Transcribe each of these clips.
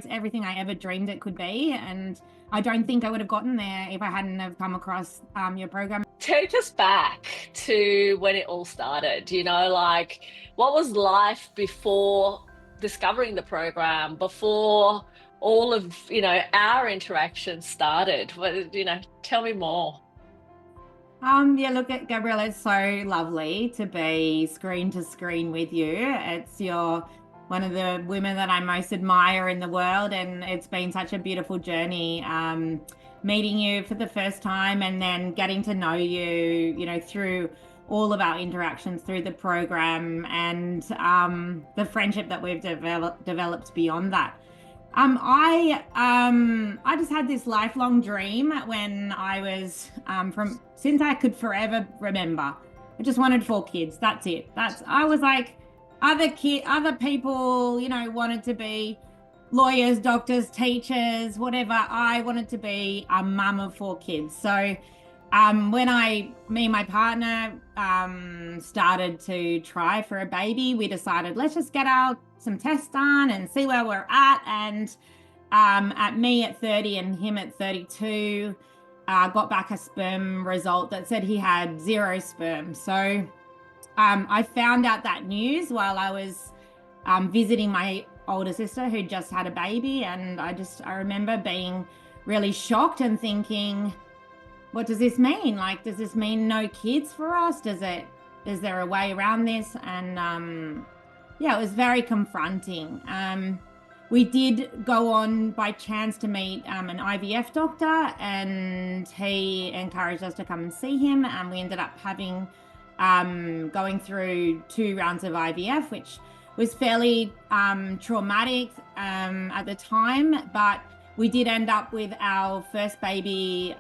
It's everything I ever dreamed it could be. And I don't think I would have gotten there if I hadn't have come across your program. Take us back to when it all started, like what was life before discovering the program, before all of, our interactions started? Tell me more. Yeah, look at Gabriella, it's so lovely to be screen to screen with you. It's your one of the women that I most admire in the world, and it's been such a beautiful journey. Meeting you for the first time and then getting to know you, through all of our interactions through the program and the friendship that we've developed beyond that. I just had this lifelong dream when I was from since I could forever remember. I just wanted 4 kids. That's it. I was like other people, wanted to be lawyers, doctors, teachers, whatever. I wanted to be a mum of 4 kids. So when me and my partner started to try for a baby, we decided let's just get some tests done and see where we're at. And at me at 30 and him at 32, got back a sperm result that said he had 0 sperm. So I found out that news while I was visiting my older sister who just had a baby, and I remember being really shocked and thinking, what does this mean? Like, does this mean no kids for us? Is there a way around this? And yeah, it was very confronting. We did go on by chance to meet an IVF doctor, and he encouraged us to come and see him. And we ended up going through 2 rounds of IVF, which was fairly traumatic at the time, but we did end up with our first baby,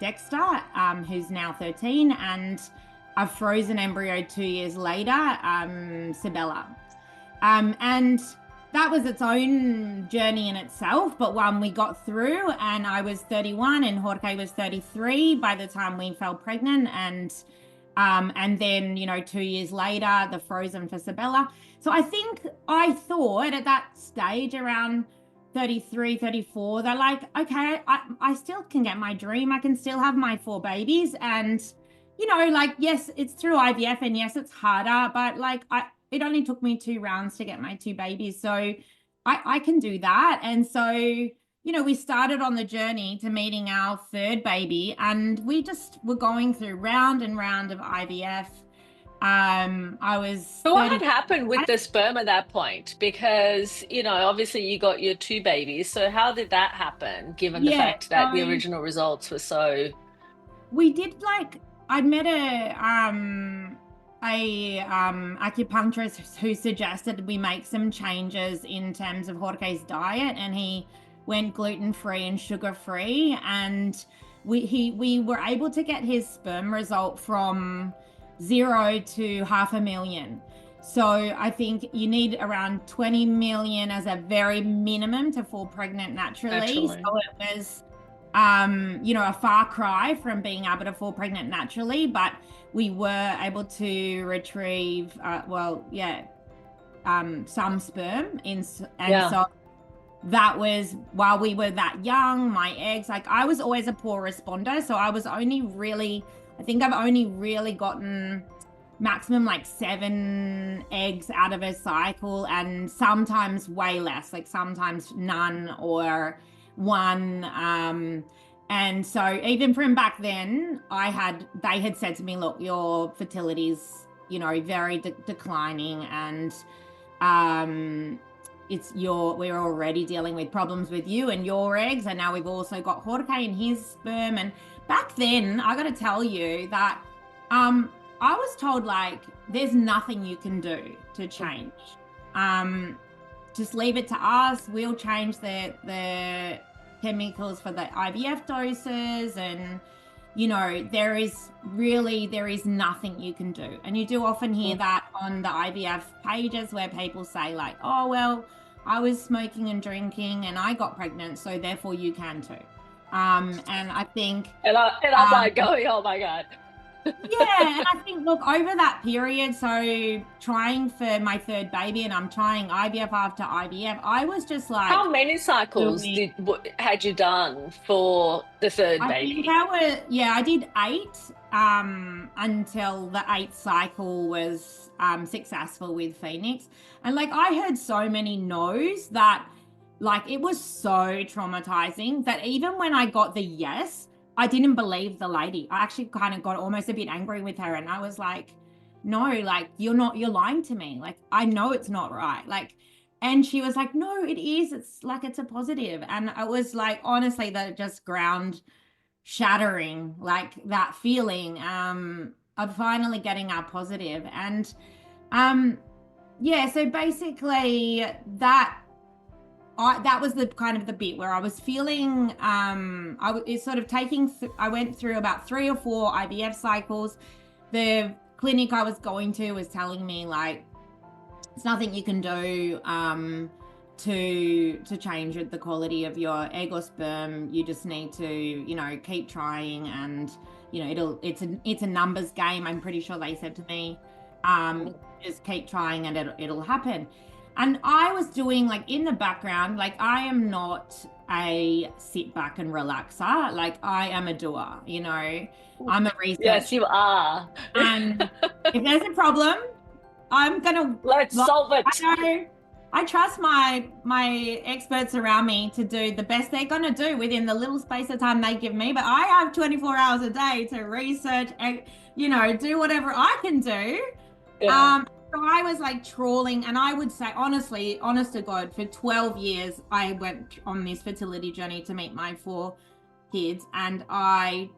Dexter, who's now 13, and a frozen embryo 2 years later, Sabella. And that was its own journey in itself, but one we got through, and I was 31 and Jorge was 33 by the time we fell pregnant. And then, 2 years later, the frozen for Sabella. So I thought at that stage around 33, 34, they're like, okay, I still can get my dream. I can still have my 4 babies. And, yes, it's through IVF, and yes, it's harder, but it only took me 2 rounds to get my 2 babies. So I can do that. And so, we started on the journey to meeting our 3rd baby, and we just were going through round and round of IVF. I was So what 30. had happened with the sperm at that point? Because, obviously you got your 2 babies. So how did that happen, given the Yeah, fact that the so original results were so... we did I'd met a acupuncturist who suggested we make some changes in terms of Jorge's diet, and he went gluten-free and sugar-free, and we were able to get his sperm result from 0 to 500,000. So I think you need around 20 million as a very minimum to fall pregnant naturally. Naturally. So it was a far cry from being able to fall pregnant naturally, but we were able to retrieve, some sperm and Yeah. so that was while we were that young. My eggs, I was always a poor responder, so I think I've only really gotten maximum 7 eggs out of a cycle, and sometimes way less, sometimes none or 1. And so even from back then, they had said to me, look, your fertility's, very declining, and we're already dealing with problems with you and your eggs, and now we've also got Jorge and his sperm. And back then, I got to tell you that I was told there's nothing you can do to change. Just leave it to us. We'll change the chemicals for the IVF doses, and there is nothing you can do. And you do often hear that on the IVF pages where people say oh, well, I was smoking and drinking and I got pregnant, so therefore you can too. And I think, And I'm going, oh my God. Yeah, and I think, look, over that period, so trying for my third baby, and I'm trying IVF after IVF, I was just like How many cycles doing, had you done for the third I think baby? I was, yeah, I did eight, until the eighth cycle was successful with Phoenix. And like I heard so many no's that like it was so traumatizing that even when I got the yes, I didn't believe the lady. I actually kind of got almost a bit angry with her, and I was like, no, like you're lying to me. Like I know it's not right. Like, and she was like, no, it is. It's like it's a positive. And I was like, honestly, that just ground shattering, like that feeling of finally getting our positive. And yeah, so basically that was the kind of the bit where I was feeling it's sort of I went through about 3 or 4 IVF cycles. The clinic I was going to was telling me like it's nothing you can do to change the quality of your egg or sperm. You just need to, keep trying, and it's a numbers game. I'm pretty sure they said to me, just keep trying and it'll happen. And I was doing like in the background, like I am not a sit back and relaxer. Like I am a doer, I'm a Yes, researcher. you are. And if there's a problem, I'm gonna Let's like solve it. I know I trust my experts around me to do the best they're gonna do within the little space of time they give me. But I have 24 hours a day to research and do whatever I can do. Yeah. So I was like trawling, and I would say honestly, honest to God, for 12 years I went on this fertility journey to meet my 4 kids, and I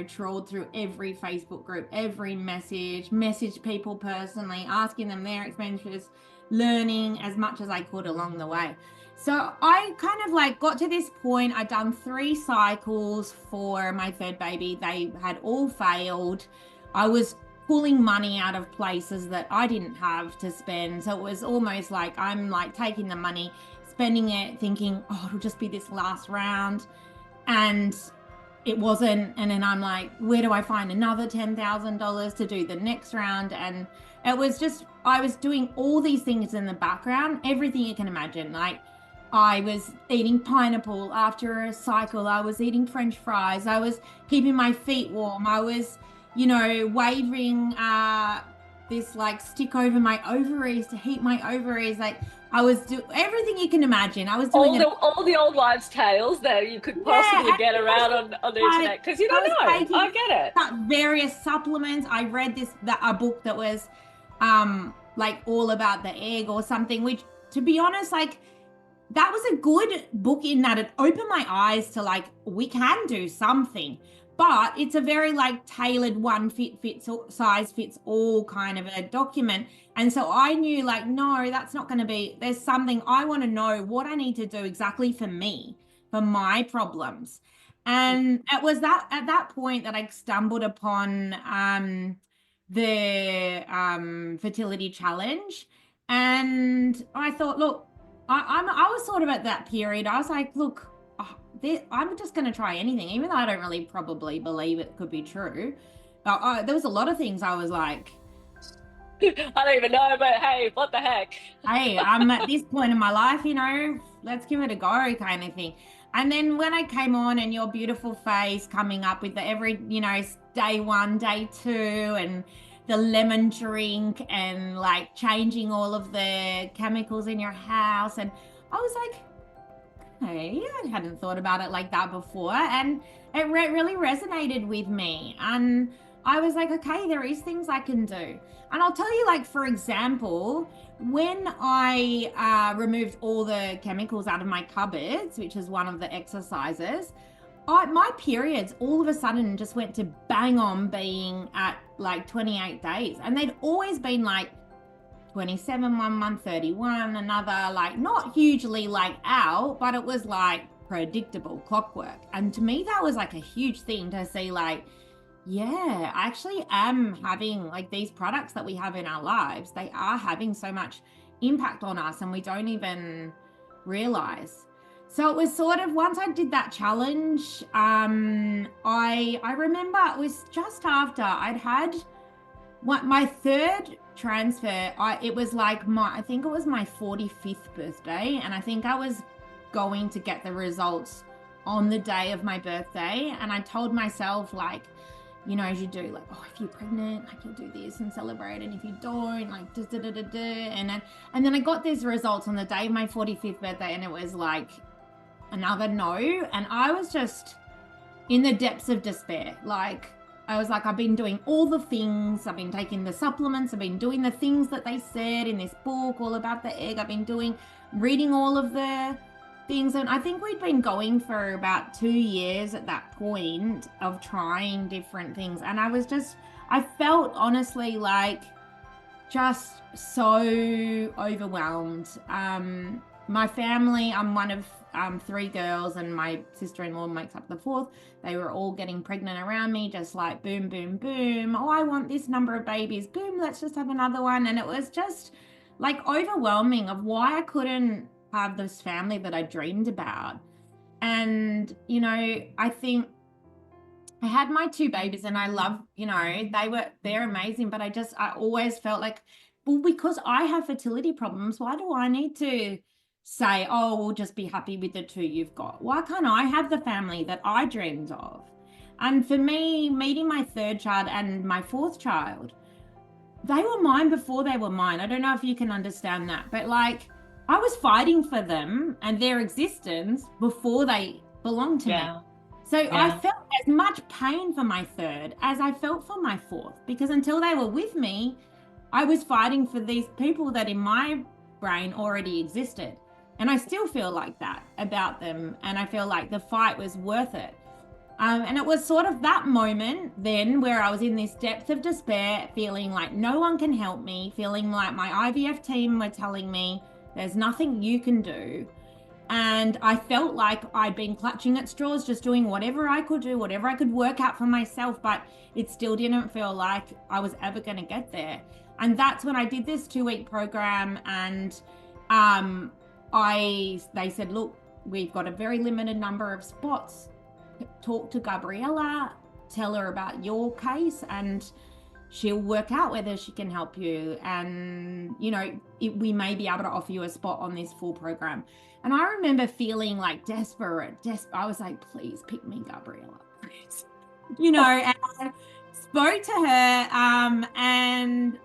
trawled through every Facebook group, every messaged people personally, asking them their experiences, learning as much as I could along the way. So I kind of like got to this point. I'd done 3 cycles for my third baby. They had all failed. I was pulling money out of places that I didn't have to spend, so it was almost like I'm like taking the money, spending it, thinking, oh, it'll just be this last round, and it wasn't. And then I'm like, where do I find another $10,000 to do the next round? And it was just, I was doing all these things in the background, everything you can imagine. Like I was eating pineapple after a cycle, I was eating French fries, I was keeping my feet warm, I was waving this like stick over my ovaries to heat my ovaries. Like I was doing everything you can imagine. I was doing it. All the old wives' tales that you could Yeah, possibly and get it was around just on the like internet because you I was don't know. I taking get it. various supplements. I read a book that was like all about the egg or something, which to be honest, like that was a good book in that it opened my eyes to like we can do something, but it's a very like tailored one size fits all kind of a document. And so I knew like no, that's not going to be, there's something I want to know what I need to do exactly for me, for my problems. And it was that at that point that I stumbled upon the fertility challenge. And I thought, look, I was sort of at that period. I was like, look, I'm just going to try anything, even though I don't really probably believe it could be true. There was a lot of things I was like, I don't even know, but hey, what the heck? hey, I'm at this point in my life, let's give it a go kind of thing. And then when I came on and your beautiful face coming up with the every, day 1, day 2, and the lemon drink and like changing all of the chemicals in your house. And I was like, hey, I hadn't thought about it like that before. And it really resonated with me. And I was like, okay, there is things I can do. And I'll tell you, like, for example, when I removed all the chemicals out of my cupboards, which is one of the exercises, my periods all of a sudden just went to bang on being at like 28 days. And they'd always been like 27 one month, 31 another, like not hugely like out, but it was like predictable clockwork. And to me, that was like a huge thing to see, like, yeah, I actually am having like these products that we have in our lives, they are having so much impact on us and we don't even realize. So it was sort of once I did that challenge, I remember it was just after I'd had what my third transfer. It was like I think it was my 45th birthday, and I think I was going to get the results on the day of my birthday, and I told myself like, you know, as you do, like, oh, if you're pregnant, like you'll do this and celebrate, and if you don't, like, da da da da, and then I got these results on the day of my 45th birthday, and it was like another no, and I was just in the depths of despair. Like, I was like, I've been doing all the things, I've been taking the supplements, I've been doing the things that they said in this book all about the egg, I've been reading all of the things, and I think we'd been going for about 2 years at that point of trying different things, and I felt honestly like just so overwhelmed. My family, I'm one of three girls, and my sister-in-law makes up the fourth. They were all getting pregnant around me, just like boom, boom, boom. Oh, I want this number of babies. Boom, let's just have another one. And it was just like overwhelming of why I couldn't have this family that I dreamed about. And, you know, I think I had my two babies, and I love, you know, they're amazing, but I always felt like, well, because I have fertility problems, why do I need to say, oh, we'll just be happy with the two you've got? Why can't I have the family that I dreamed of? And for me, meeting my third child and my fourth child, they were mine before they were mine. I don't know if you can understand that, but like I was fighting for them and their existence before they belonged to me. So I felt as much pain for my third as I felt for my fourth, because until they were with me, I was fighting for these people that in my brain already existed. And I still feel like that about them. And I feel like the fight was worth it. And it was sort of that moment then where I was in this depth of despair, feeling like no one can help me, feeling like my IVF team were telling me there's nothing you can do. And I felt like I'd been clutching at straws, just doing whatever I could do, whatever I could work out for myself, but it still didn't feel like I was ever going to get there. And that's when I did this 2-week program, and they said, look, we've got a very limited number of spots. Talk to Gabriela, tell her about your case, and she'll work out whether she can help you. And, you know, we may be able to offer you a spot on this full program. And I remember feeling like desperate. I was like, please pick me, Gabriela, please. You know, and I spoke to her, and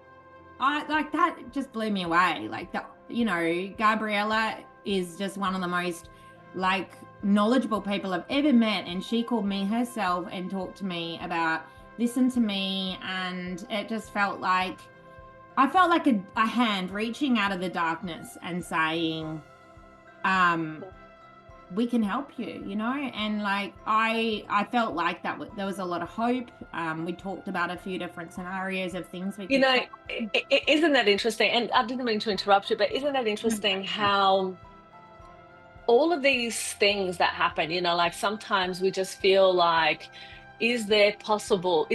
I like that just blew me away. Like, you know, Gabriela is just one of the most like knowledgeable people I've ever met. And she called me herself and talked to me about, listen to me. And it just felt like, I felt like a hand reaching out of the darkness and saying, we can help you, you know. And like I felt like that there was a lot of hope. We talked about a few different scenarios of things we could, you know, isn't that interesting? And I didn't mean to interrupt you, but isn't that interesting how all of these things that happen, you know, like sometimes we just feel like, is this possible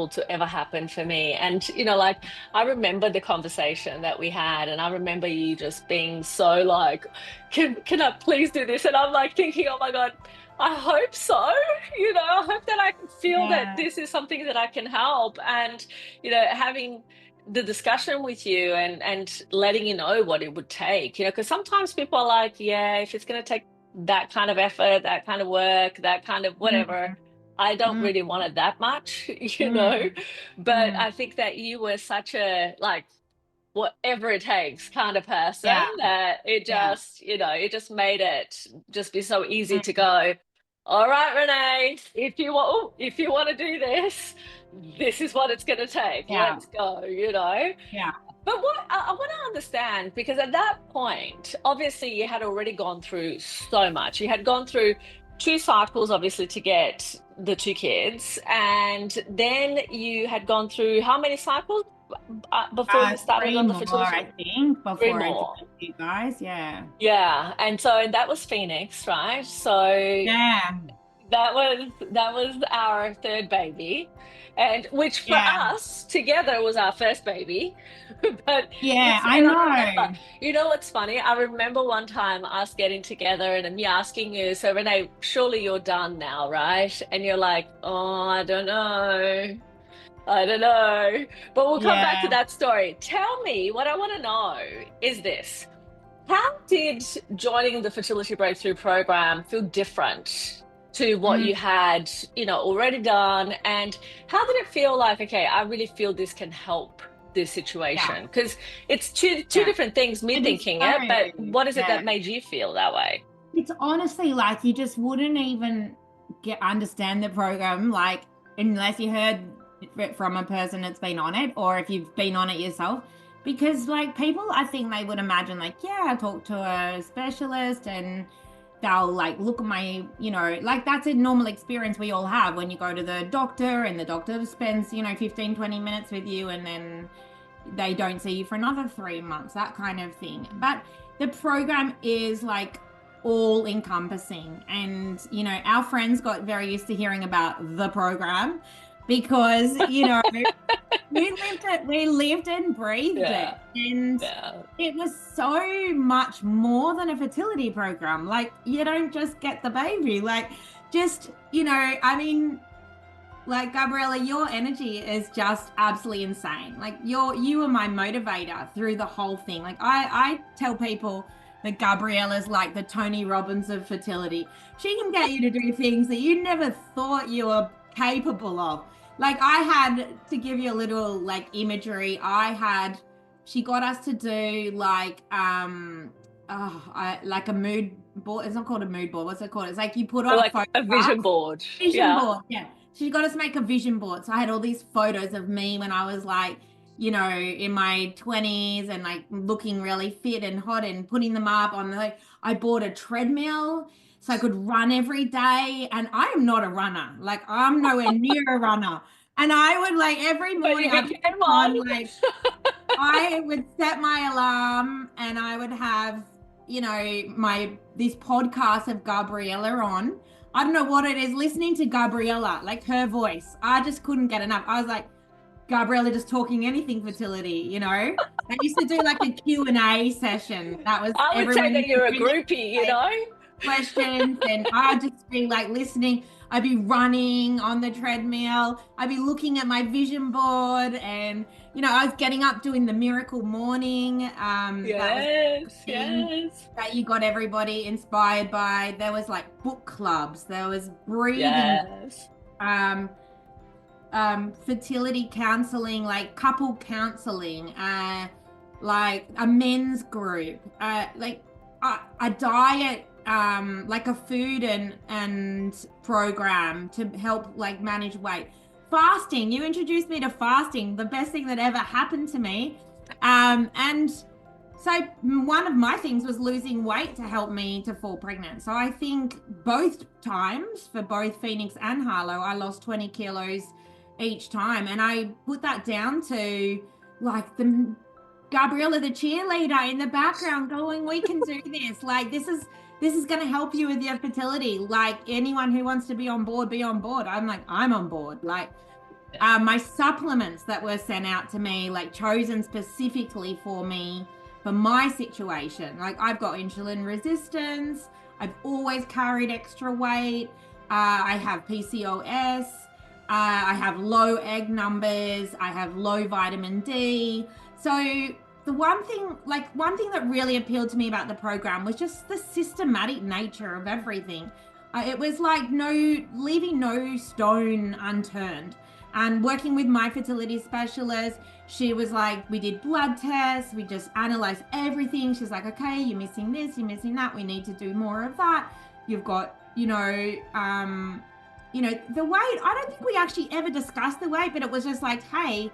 to ever happen for me? And, you know, like I remember the conversation that we had, and I remember you just being so like, can I please do this? And I'm like thinking, oh my God, I hope so. You know, I hope that I can feel that this is something that I can help. And, you know, having the discussion with you and letting you know what it would take, you know, because sometimes people are like, yeah, if it's going to take that kind of effort, that kind of work, that kind of whatever, I don't really want it that much, you know. But I think that you were such a like whatever it takes kind of person that it just, you know, it just made it just be so easy to go, all right, Renee, if you want to do this, this is what it's going to take. Let's go, you know. But what I want to understand, because at that point, obviously you had already gone through so much. You had gone through 2 cycles, obviously, to get the 2 kids. And then you had gone through how many cycles before you started on the fertility? I think, before 3 more. I did you guys, Yeah. And so, and that was Phoenix, right? So that was our third baby, and which for Yeah. us together was our first baby. But Yeah, it's I and I remember, know. you know what's funny? I remember one time us getting together and me asking you, so Renee, surely you're done now, right? And you're like, oh, I don't know. I don't know. But we'll come back to Yeah. that story. Tell me, what I want to know is this. How did joining the Fertility Breakthrough program feel different to what Mm, you had, already done? And how did it feel like, okay, I really feel this can help this yeah. situation? Because it's two Yeah. different things, me It is thinking so, it, but what is it yeah. that made you feel that way? It's honestly like you just wouldn't even get understand the program like unless you heard it from a person that's been on it or if you've been on it yourself. Because like people, I think they would imagine like, yeah, I talk to a specialist and they'll like look at my, like that's a normal experience we all have when you go to the doctor and the doctor spends, 15, 20 minutes with you and then they don't see you for another 3 months, that kind of thing. But the program is like all encompassing. And, our friends got very used to hearing about the program because, we lived and breathed Yeah, it. And yeah. it was so much more than a fertility program. Like, you don't just get the baby, like, just, I mean, like Gabriella, your energy is just absolutely insane. Like you are my motivator through the whole thing. Like I tell people that Gabriella's like the Tony Robbins of fertility. She can get you to do things that you never thought you were capable of. Like I had to give you a little like imagery. She got us to do like like a mood board. It's not called a mood board. What's it called? It's like you put Or up like a vision photographs. board. Vision Yeah. board, yeah. She got us to make a vision board. So I had all these photos of me when I was like, in my 20s and like looking really fit and hot and putting them up on like I bought a treadmill so I could run every day. And I am not a runner. Like I'm nowhere near a runner. And I would like every But you morning I put became one. on like I would set my alarm and I would have, my this podcast of Gabriella on. I don't know what it is, listening to Gabriella, like her voice. I just couldn't get enough. I was like, Gabriella just talking anything fertility. I used to do like a Q&A session. That was I would say everyone that used to you're a bring in groupie, you know? questions and I'd just be like listening. I'd be running on the treadmill. I'd be looking at my vision board and I was getting up doing the miracle morning. That was Yes, the thing yes, that you got everybody inspired by. There was like book clubs, there was breathing, yes. um, fertility counseling, like couple counseling, like a men's group, like a diet, like a food and program to help like manage weight. Fasting. You introduced me to fasting, the best thing that ever happened to me. And so one of my things was losing weight to help me to fall pregnant. So I think both times for both Phoenix and Harlow, I lost 20 kilos each time. And I put that down to like the Gabriella, the cheerleader in the background going, we can do this. Like this is going to help you with your fertility. Like anyone who wants to be on board, be on board. I'm like, I'm on board. Like my supplements that were sent out to me, like chosen specifically for me, for my situation. Like I've got insulin resistance. I've always carried extra weight. I have PCOS. I have low egg numbers. I have low vitamin D. So one thing that really appealed to me about the program was just the systematic nature of everything. It was like leaving no stone unturned. And working with my fertility specialist, she was like, we did blood tests, we just analyzed everything. She's like, okay, you're missing this, you're missing that, we need to do more of that. You've got, the weight. I don't think we actually ever discussed the weight, but it was just like, hey,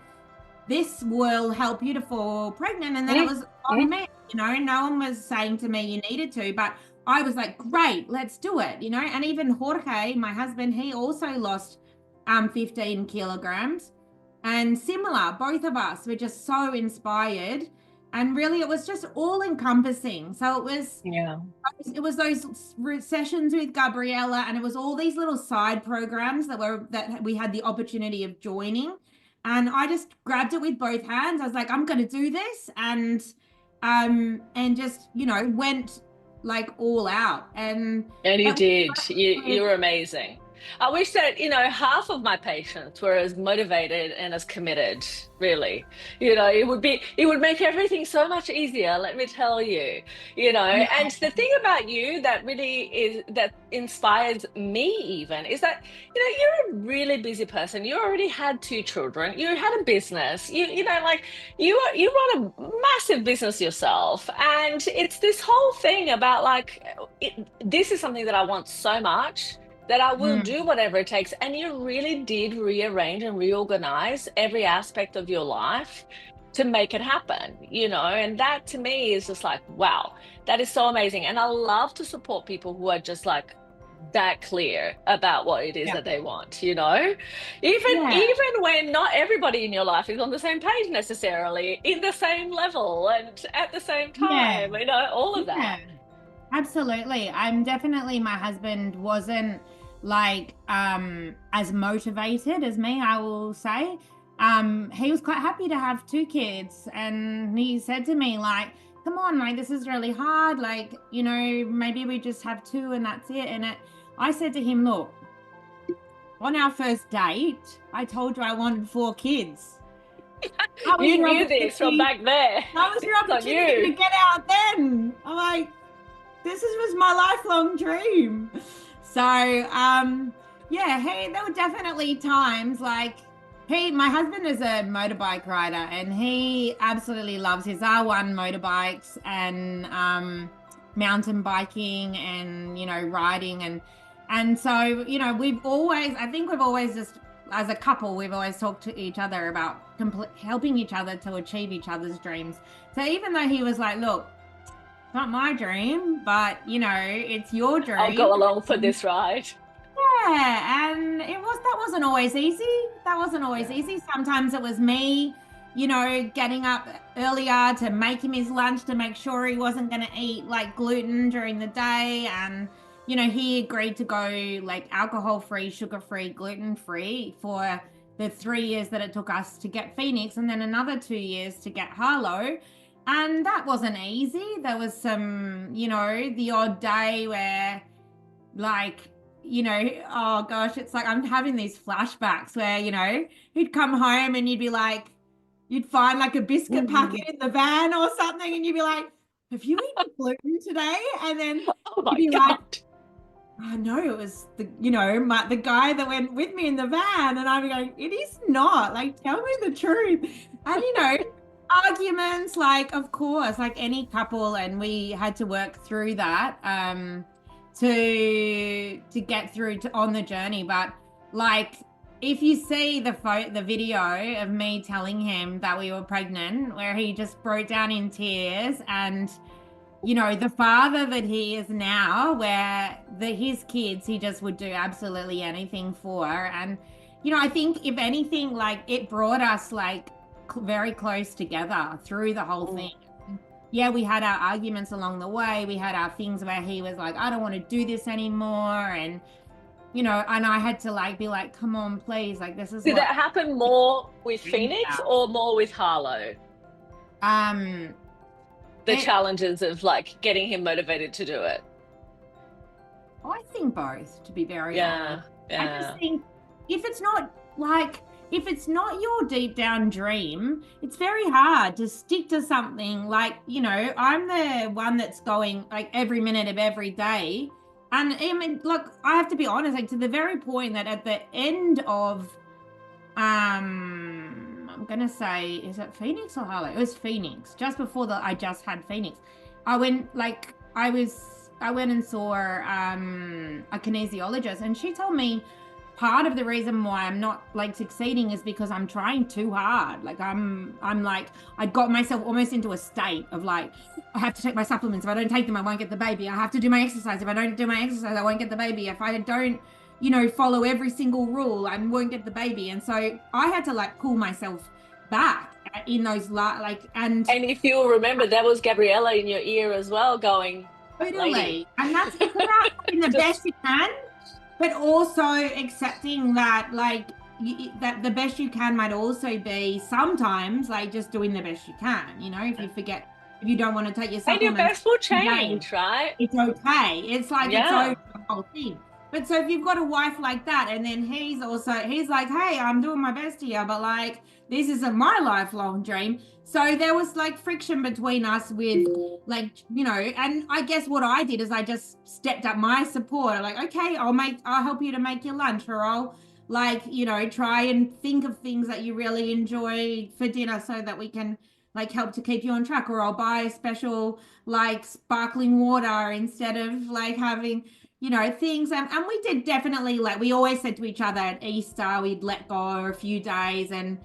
this will help you to fall pregnant. And then it Mm, was mm. on me, no one was saying to me you needed to, but I was like, great, let's do it, and even Jorge, my husband, he also lost 15 kilograms and similar, both of us were just so inspired. And really it was just all encompassing. So Yeah. it was those sessions with Gabriela, and it was all these little side programs that we had the opportunity of joining. And I just grabbed it with both hands. I was like, I'm going to do this, and just, went like all out. And And you it did. You was, were amazing. I wish that, half of my patients were as motivated and as committed, really. It would make everything so much easier, let me tell you. yeah, And the thing about you that really that inspires me even is that, you're a really busy person. You already had two children. You had a business. Like you run a massive business yourself. And it's this whole thing about like, this is something that I want so much that I will mm, do whatever it takes. And you really did rearrange and reorganize every aspect of your life to make it happen, and that to me is just like, wow, that is so amazing. And I love to support people who are just like that clear about what it is yeah, that they want, even yeah, even when not everybody in your life is on the same page necessarily, in the same level and at the same yeah, time, all of that. yeah. Absolutely. My husband wasn't like as motivated as me, I will say. He was quite happy to have two kids, and he said to me like, come on, like this is really hard, like, maybe we just have two and that's it. I said to him, look, on our first date, I told you I wanted four kids. That was You your knew this from opportunity. back there. That was your It's on opportunity to you. get out then. I'm like, was my lifelong dream. So, yeah, hey, there were definitely times like my husband is a motorbike rider, and he absolutely loves his R1 motorbikes and mountain biking and, riding, and so, I think we've always just, as a couple, we've always talked to each other about helping each other to achieve each other's dreams. So even though he was like, look, not my dream, but it's your I'll dream. go along for this ride. Yeah, and that wasn't always easy. That wasn't always Yeah. easy. Sometimes it was me, getting up earlier to make him his lunch to make sure he wasn't going to eat like gluten during the day. And, he agreed to go like alcohol-free, sugar-free, gluten-free for the 3 years that it took us to get Phoenix, and then another 2 years to get Harlow. And that wasn't easy. There was some, the odd day where, like, oh gosh, it's like I'm having these flashbacks where, he'd come home and you'd find like a biscuit Mm. packet in the van or something, and you'd be like, have you eaten gluten today? And then Oh he'd my be like, God. oh no, it was the guy that went with me in the van. And I'd be going, it is not, like, tell me the truth. And arguments, like, of course, like any couple, and we had to work through that to get through to on the journey. But like, if you see the video of me telling him that we were pregnant, where he just broke down in tears, and the father that he is now, where his kids, he just would do absolutely anything for. And, I think if anything, like, it brought us like very close together through the whole thing. Yeah, we had our arguments along the way. We had our things where he was like, I don't want to do this anymore. And, and I had to like be like, come on, please. Like, this is Did what that happen more with I'm Phoenix about. or more with Harlow? Um, The it, challenges of like getting him motivated to do it. I think both, to be very honest. Yeah, I just yeah. think if it's not like, if it's not your deep down dream, it's very hard to stick to something. Like, I'm the one that's going like every minute of every day. And I mean, look, I have to be honest, like, to the very point that at the end of, I'm gonna say, is it Phoenix or Harlow? It was Phoenix. Just before I just had Phoenix. I went like I went and saw a kinesiologist, and she told me part of the reason why I'm not like succeeding is because I'm trying too hard. Like I'm like, I got myself almost into a state of like, I have to take my supplements. If I don't take them, I won't get the baby. I have to do my exercise. If I don't do my exercise, I won't get the baby. If I don't, follow every single rule, I won't get the baby. And so I had to like pull myself back in those like, and And if you remember, that was Gabriela in your ear as well, going, lady. totally. And it's about doing the best Just you can, but also accepting that like that the best you can might also be sometimes like just doing the best you can. You know, if you forget, if you don't want to take your and your supplements best will today, change, right? it's okay. It's like it's over Yeah. the whole thing. But so if you've got a wife like that, and then he's like, hey, I'm doing my best here, but like this isn't my lifelong dream. So there was like friction between us with like, you know, and I guess what I did is I just stepped up my support. Like, okay, I'll help you to make your lunch, or I'll like, you know, try and think of things that you really enjoy for dinner so that we can like help to keep you on track, or I'll buy a special like sparkling water instead of like having, you know, things. And we did definitely, like we always said to each other at Easter we'd let go a few days, and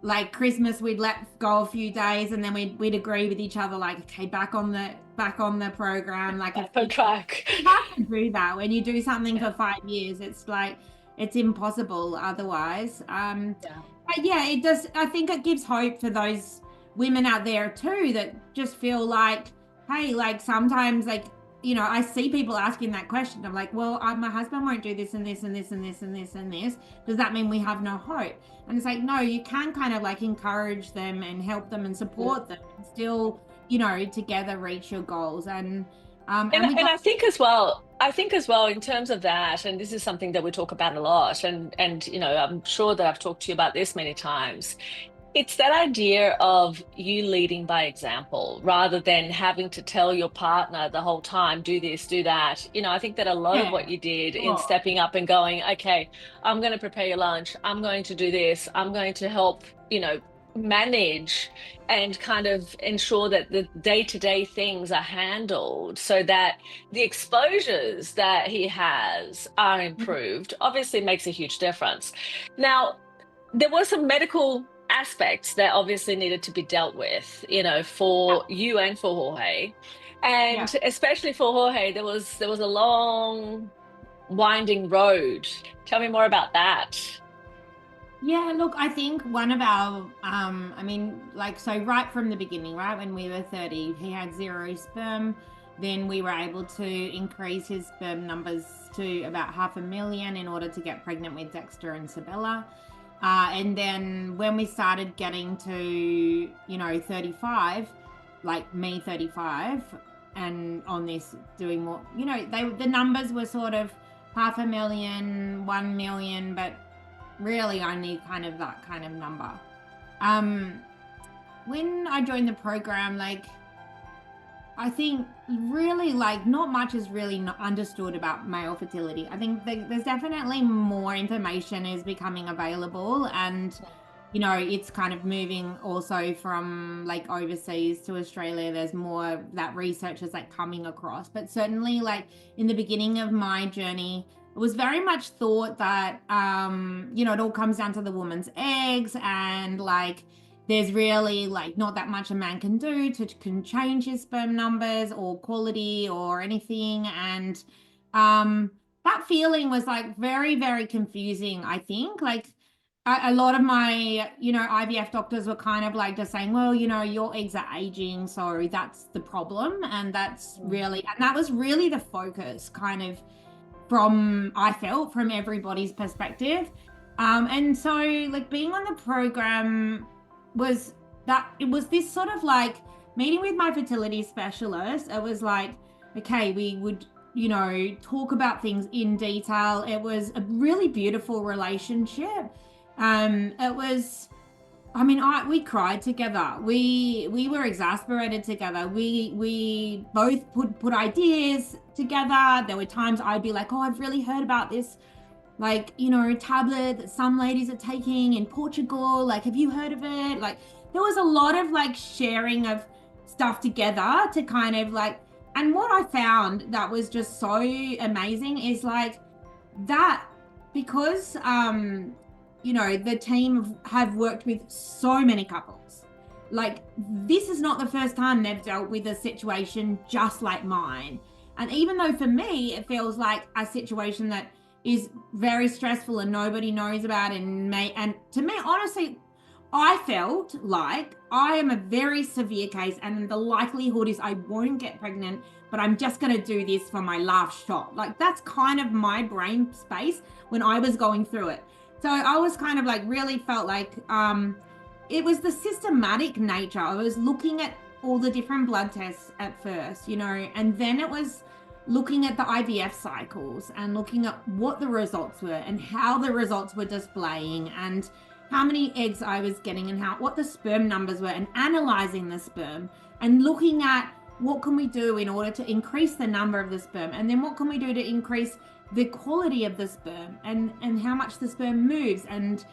like Christmas we'd let go a few days, and then we'd agree with each other like, okay, back on the program. Like if On track. you have to do that when you do something for 5 years, it's like it's impossible otherwise. Yeah. But yeah, it does. I think it gives hope for those women out there too that just feel like, hey, like sometimes, like, you know, I see people asking that question. I'm like, well, my husband won't do this and this and this and this and this and this. Does that mean we have no hope? And it's like, no, you can kind of like encourage them and help them and support them and still, you know, together reach your goals. And we And got, I think as well in terms of that, and this is something that we talk about a lot, and you know, I'm sure that I've talked to you about this many times. It's that idea of you leading by example rather than having to tell your partner the whole time, do this, do that. You know, I think that a lot of yeah, what you did in sure. stepping up and going, okay, I'm going to prepare your lunch, I'm going to do this, I'm going to help, you know, manage and kind of ensure that the day-to-day things are handled so that the exposures that he has are improved, obviously makes a huge difference. Now, there were some medical aspects that obviously needed to be dealt with, you know, for you and for Jorge. Yeah. And especially for Jorge, there was a long winding road. Tell me more about that. Yeah, look, I think one of our, I mean, like, so right from the beginning, right, when we were 30, he had zero sperm. Then we were able to increase his sperm numbers to about 500,000 in order to get pregnant with Dexter and Sabella. And then when we started getting to, you know, 35, like me 35, and on this doing more, you know, the numbers were sort of 500,000, 1 million, but really only kind of that kind of number. Um, when I joined the program, like I think really like not much is really understood about male fertility. I think there's definitely more information is becoming available, and you know it's kind of moving also from like overseas to Australia. There's more that research is like coming across, but certainly like in the beginning of my journey, it was very much thought that you know, it all comes down to the woman's eggs, and like there's really like not that much a man can do to can change his sperm numbers or quality or anything. And that feeling was like very, very confusing, I think. Like a lot of my, you know, IVF doctors were kind of like just saying, well, you know, your eggs are aging, so that's the problem. And that's really, and that was really the focus kind of from, I felt, from everybody's perspective. And so like being on the program was that it was this sort of like meeting with my fertility specialist. It was like, okay, we would, you know, talk about things in detail. It was a really beautiful relationship. It was, I mean, we cried together. We were exasperated together. We both put ideas together. There were times I'd be like, oh, I've really heard about this, like, you know, tablet that some ladies are taking in Portugal. Like, have you heard of it? Like, there was a lot of like sharing of stuff together to kind of like, and what I found that was just so amazing is like that, because you know, the team have worked with so many couples. Like, this is not the first time they've dealt with a situation just like mine. And even though for me, it feels like a situation that is very stressful and nobody knows about, and to me, honestly, I felt like I am a very severe case, and the likelihood is I won't get pregnant, but I'm just going to do this for my last shot. Like, that's kind of my brain space when I was going through it. So I was kind of like, really felt like it was the systematic nature. I was looking at all the different blood tests at first, and then it was looking at the IVF cycles and looking at what the results were and how the results were displaying and how many eggs I was getting and what the sperm numbers were, and analyzing the sperm and looking at what can we do in order to increase the number of the sperm, and then what can we do to increase the quality of the sperm, and how much the sperm moves, and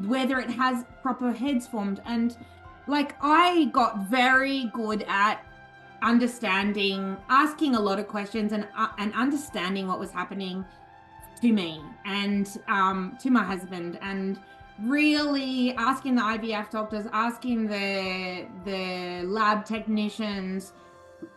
whether it has proper heads formed. And like, I got very good at understanding, asking a lot of questions, and understanding what was happening to me and to my husband, and really asking the IVF doctors, asking the lab technicians,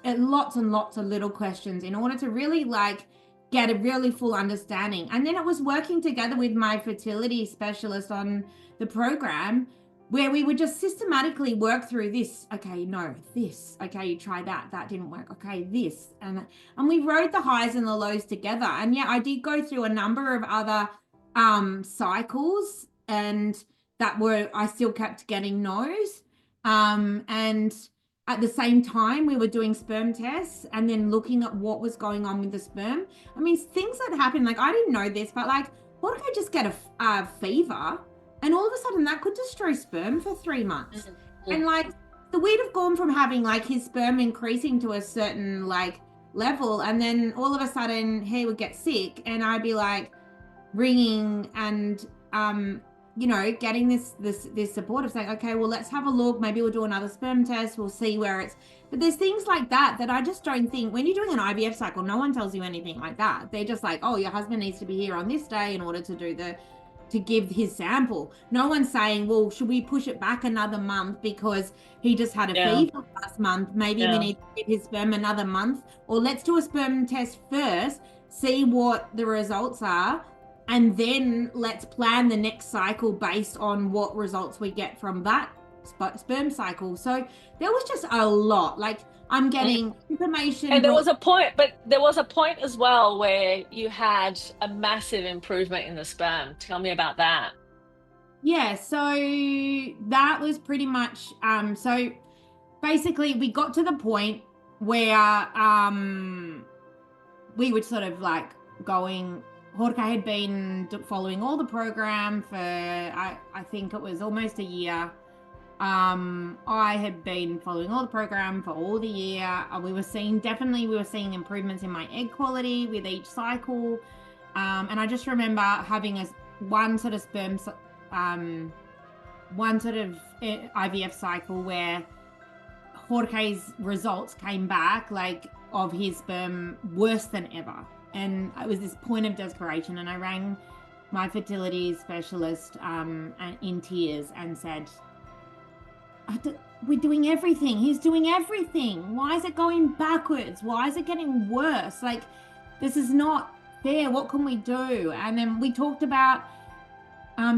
lots and lots of little questions in order to really like get a really full understanding. And then it was working together with my fertility specialist on the program, where we would just systematically work through this. Okay, no, this. Okay, you try that. That didn't work. Okay, this. And we rode the highs and the lows together. And yeah, I did go through a number of other cycles, and I still kept getting no's. And at the same time, we were doing sperm tests and then looking at what was going on with the sperm. I mean, things that happen, like, I didn't know this, but like, what if I just get a fever? And all of a sudden that could destroy sperm for 3 months. Mm-hmm. And like, we'd have gone from having like his sperm increasing to a certain like level, and then all of a sudden he would get sick, and I'd be like ringing and getting this support of saying, okay, well, let's have a look, maybe we'll do another sperm test, we'll see where it's. But there's things like that I just don't think, when you're doing an IVF cycle, no one tells you anything like that. They're just like, oh, your husband needs to be here on this day in order to give his sample. No one's saying, well, should we push it back another month because he just had a fever last month? Maybe we need to give his sperm another month, or let's do a sperm test first, see what the results are, and then let's plan the next cycle based on what results we get from that sperm cycle. So there was just a lot. Like, I'm getting information. And there was a point as well where you had a massive improvement in the sperm. Tell me about that. Yeah, so that was pretty much, so basically we got to the point where we would sort of like going, Jorge had been following all the program for, I think it was almost a year. I had been following all the program for all the year. We were seeing improvements in my egg quality with each cycle. And I just remember having one sort of IVF cycle where Jorge's results came back, like, of his sperm worse than ever. And it was this point of desperation. And I rang my fertility specialist in tears and said, we're doing everything. He's doing everything. Why is it going backwards? Why is it getting worse? Like, this is not fair. What can we do? And then we talked about,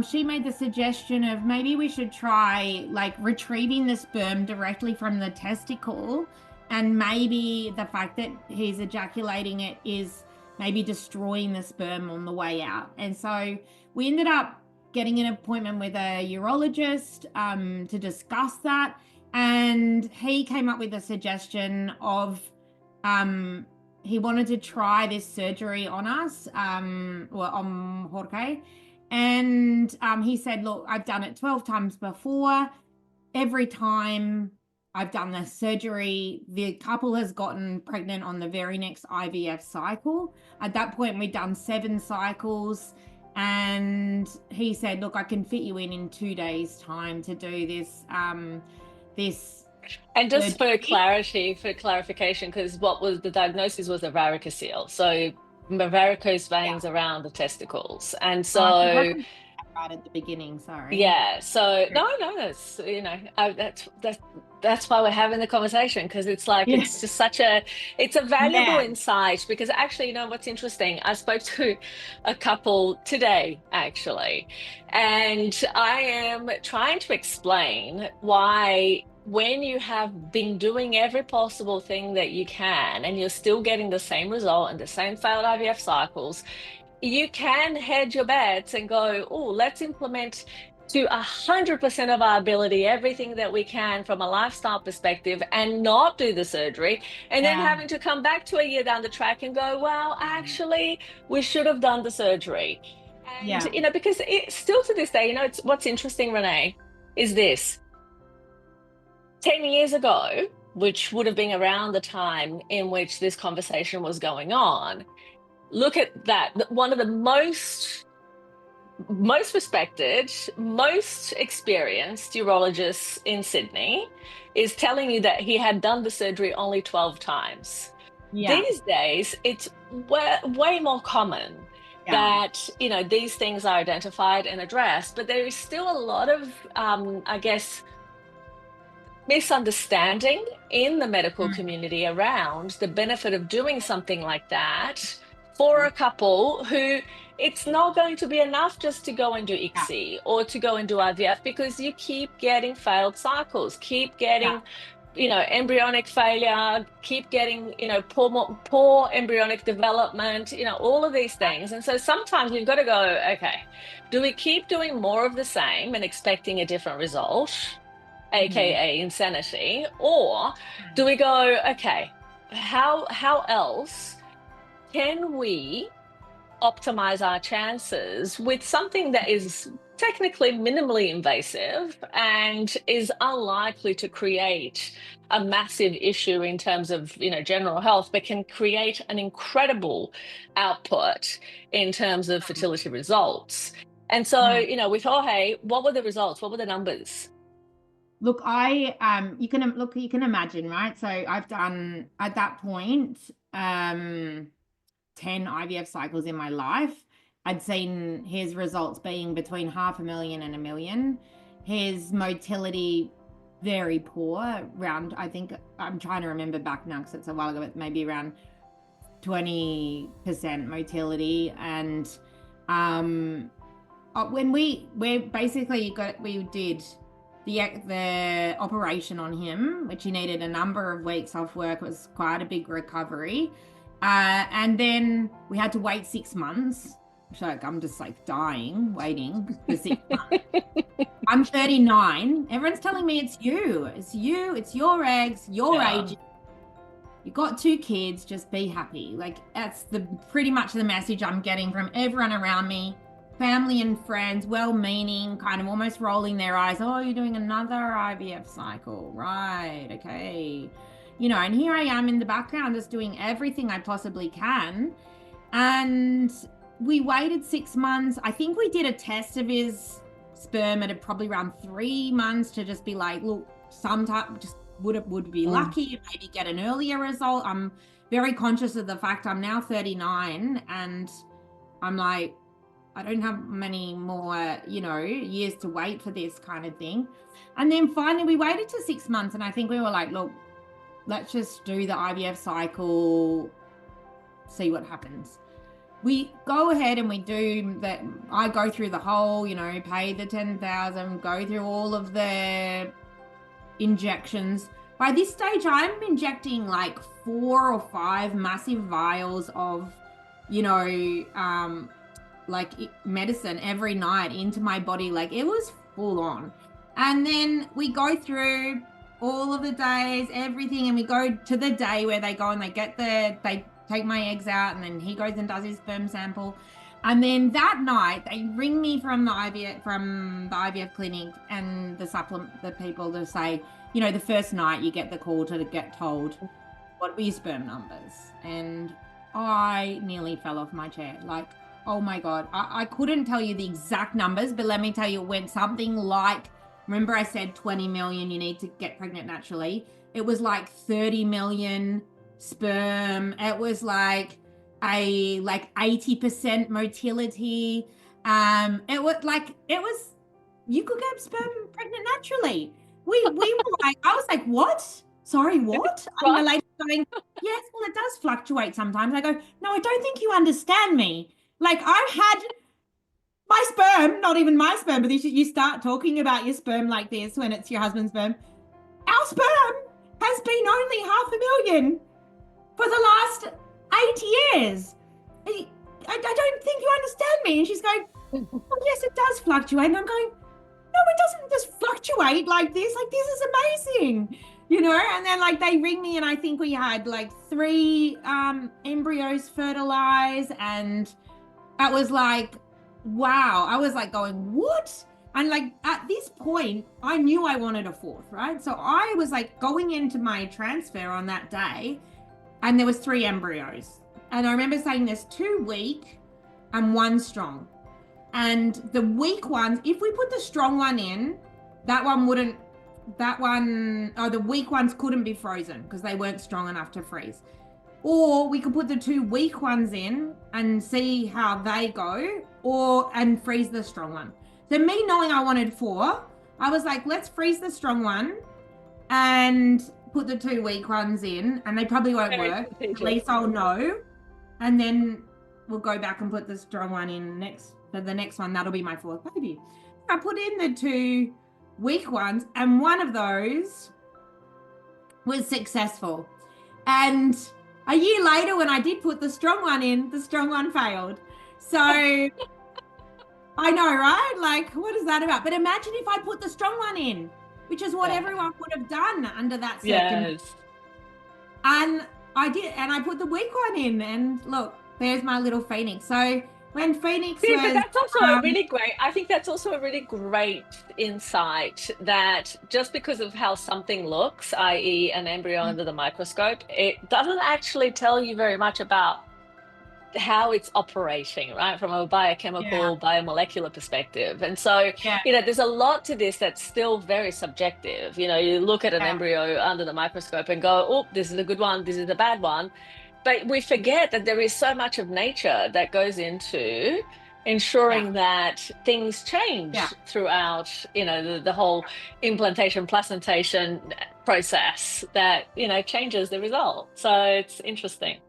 she made the suggestion of maybe we should try like retrieving the sperm directly from the testicle, and maybe the fact that he's ejaculating it is maybe destroying the sperm on the way out. And so we ended up getting an appointment with a urologist to discuss that. And he came up with a suggestion of he wanted to try this surgery on us, on Jorge. And he said, look, I've done it 12 times before. Every time I've done the surgery, the couple has gotten pregnant on the very next IVF cycle. At that point, we'd done 7 cycles. And he said, look, I can fit you in 2 days' time to do this. And just for clarification, because what was the diagnosis was a varicocele. So varicose veins around the testicles. And so right at the beginning. Sorry. Yeah, so no, that's that's why we're having the conversation, because it's like Yeah. it's just such a it's a valuable Yeah. insight. Because actually, what's interesting, I spoke to a couple today actually, and I am trying to explain why when you have been doing every possible thing that you can and you're still getting the same result and the same failed IVF cycles, you can hedge your bets and go, oh, let's implement to 100% of our ability everything that we can from a lifestyle perspective and not do the surgery, and then Yeah. having to come back to a year down the track and go, well, actually we should have done the surgery. And Yeah. because it still to this day, it's what's interesting, Renee, is this: 10 years ago, which would have been around the time in which this conversation was going on, look at that. One of the most respected, most experienced urologists in Sydney is telling you that he had done the surgery only 12 times. Yeah. These days, it's way more common Yeah. that, these things are identified and addressed, but there is still a lot of, I guess, misunderstanding in the medical Mm. community around the benefit of doing something like that for a couple who it's not going to be enough just to go and do Yeah. ICSI or to go and do IVF, because you keep getting failed cycles, keep Yeah. getting embryonic failure, keep getting poor embryonic development, all of these things. And so sometimes you've got to go, okay, do we keep doing more of the same and expecting a different result, Mhm. aka insanity, or do we go, okay, how else can we optimize our chances with something that is technically minimally invasive and is unlikely to create a massive issue in terms of general health, but can create an incredible output in terms of fertility results? And so, Mm. with Jorge, what were the results? What were the numbers? Look, you can imagine, right? So I've done at that point 10 IVF cycles in my life. I'd seen his results being between 500,000 and 1,000,000. His motility very poor, around, I think I'm trying to remember back now because it's a while ago, but maybe around 20% motility. And um when we basically we did the operation on him, which he needed a number of weeks off work. It was quite a big recovery, and then we had to wait 6 months. So like, I'm just like dying waiting for 6 months. I'm 39. Everyone's telling me it's you, it's your eggs, your Yeah. age. You got 2 kids, just be happy. Like that's the pretty much the message I'm getting from everyone around me, family and friends, well-meaning, kind of almost rolling their eyes. Oh, you're doing another IVF cycle, right? Okay, and here I am in the background, just doing everything I possibly can. And we waited 6 months. I think we did a test of his sperm at probably around 3 months to just be like, look, sometime just would be Mm. lucky, maybe get an earlier result. I'm very conscious of the fact I'm now 39 and I'm like, I don't have many more, years to wait for this kind of thing. And then finally we waited to 6 months and I think we were like, look, let's just do the IVF cycle, see what happens. We go ahead and we do that. I go through the whole, pay the 10,000, go through all of the injections. By this stage, I'm injecting like 4 or 5 massive vials of, you know, um, like medicine every night into my body. Like it was full on. And then we go through all of the days, everything, and we go to the day where they go and they take my eggs out, and then he goes and does his sperm sample. And then that night they ring me from the IVF clinic and the people to say, the first night you get the call to get told what were your sperm numbers. And I nearly fell off my chair. Like, oh my God. I couldn't tell you the exact numbers, but let me tell you, it went something like, remember I said 20 million, you need to get pregnant naturally. It was like 30 million sperm. It was like 80% motility. It was you could get sperm pregnant naturally. We were like, I was like, what? Sorry, what? And the Right? lady going, yes, well, it does fluctuate sometimes. I go, no, I don't think you understand me. Like I've had my sperm, not even my sperm, but you start talking about your sperm like this when it's your husband's sperm. Our sperm has been only 500,000 for the last 8 years. I don't think you understand me. And she's going, oh, yes, it does fluctuate. And I'm going, no, it doesn't just fluctuate like this. Like, this is amazing, you know? And then, like, they ring me, and I think we had like 3 embryos fertilized. And that was like, wow. I was like going, what? And like at this point, I knew I wanted a 4th, right? So I was like going into my transfer on that day, and there was 3 embryos. And I remember saying there's 2 weak and 1 strong. And the weak ones, if we put the strong one in, the weak ones couldn't be frozen because they weren't strong enough to freeze. Or we could put the 2 weak ones in and see how they go, and freeze the strong one. So me knowing I wanted 4, I was like, let's freeze the strong one and put the 2 weak ones in, and they probably won't work. At least I'll know. And then we'll go back and put the strong one in for the next one. That'll be my 4th baby. I put in the 2 weak ones, and one of those was successful. And a year later, when I did put the strong one in, the strong one failed. So I know, right? Like, what is that about? But imagine if I put the strong one in, which is what everyone would have done under that circumstance. Yes. And I did, and I put the weak one in, and look, there's my little Phoenix. So when Phoenix See, was, but that's also a really great, I think that's also a really great insight, that just because of how something looks, i.e. an embryo under the microscope, it doesn't actually tell you very much about how it's operating, right, from a biochemical, biomolecular perspective. And so, there's a lot to this that's still very subjective. You look at an embryo under the microscope and go, oh, this is a good one, this is a bad one. But we forget that there is so much of nature that goes into ensuring that things change throughout, the whole implantation, placentation process that, changes the result. So it's interesting.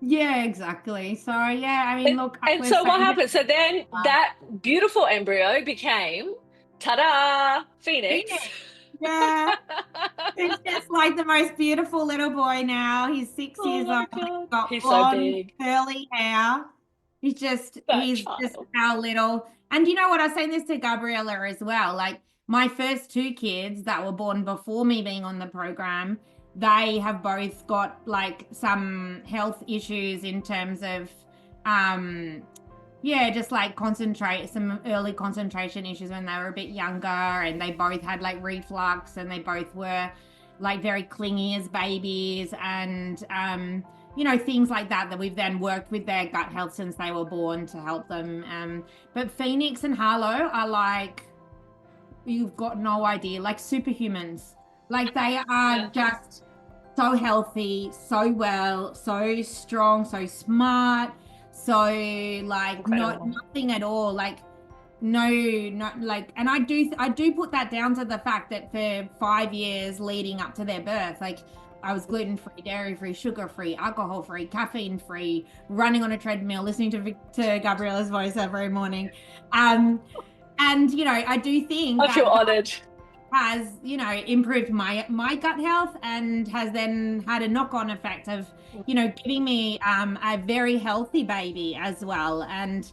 Yeah, exactly. So I mean, look. And so what happened? So then that beautiful embryo became, ta-da, Phoenix. Yeah. He's just like the most beautiful little boy now. He's 6 years old. He's got He's blonde, so big. curly hair. He's just our little. And you know what? I was saying this to Gabriela as well. Like my first 2 kids that were born before me being on the program, they have both got like some health issues in terms of just like some early concentration issues when they were a bit younger, and they both had like reflux, and they both were like very clingy as babies, and things like that we've then worked with their gut health since they were born to help them. But Phoenix and Harlow are like, you've got no idea, like superhumans. Like they are just so healthy, so well, so strong, so smart, so like nothing at all. Like not like, and I do put that down to the fact that for 5 years leading up to their birth, like I was gluten-free, dairy-free, sugar-free, alcohol-free, caffeine-free, running on a treadmill, listening to Gabriela's voice every morning. And I do think I feel honored. Has improved my gut health, and has then had a knock-on effect of giving me a very healthy baby as well. And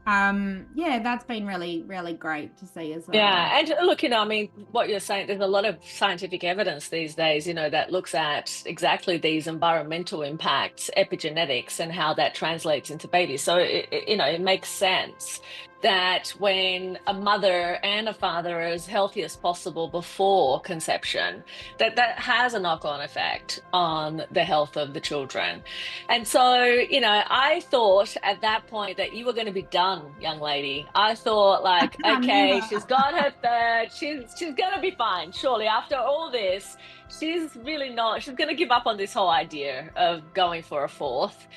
that's been really, really great to see as well. Yeah, and look, I mean, what you're saying, there's a lot of scientific evidence these days, that looks at exactly these environmental impacts, epigenetics, and how that translates into babies. So it makes sense that when a mother and a father are as healthy as possible before conception, that has a knock-on effect on the health of the children. And so, I thought at that point that you were going to be done, young lady. I thought like, okay, she's got her 3rd, she's going to be fine. Surely after all this, she's going to give up on this whole idea of going for a 4th.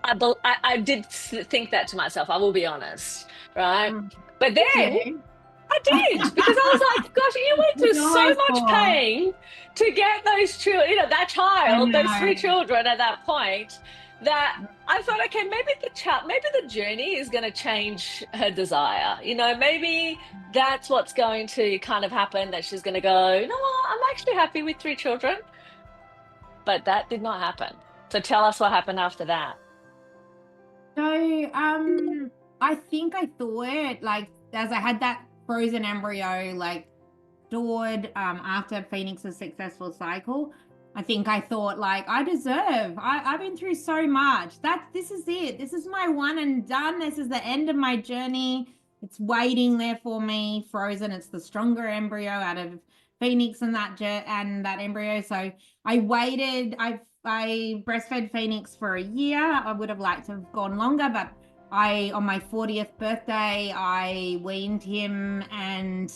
I did think that to myself, I will be honest, right? Mm. But Did then you? I did, because I was like, gosh, you went through It's so always much for. pain to get those children, that I child, those three know. children at that point, that I thought, okay, maybe maybe the journey is going to change her desire. Maybe that's what's going to kind of happen, that she's going to go, you know what, I'm actually happy with three children. But that did not happen. So tell us what happened after that. So, I think I thought, like, as I had that frozen embryo, like, stored after Phoenix's successful cycle, I think I thought, like, I've been through so much. This is it. This is my one and done. This is the end of my journey. It's waiting there for me, frozen. It's the stronger embryo out of Phoenix and that embryo. So I waited. I breastfed Phoenix for a year. I would have liked to have gone longer, but on my 40th birthday, I weaned him, and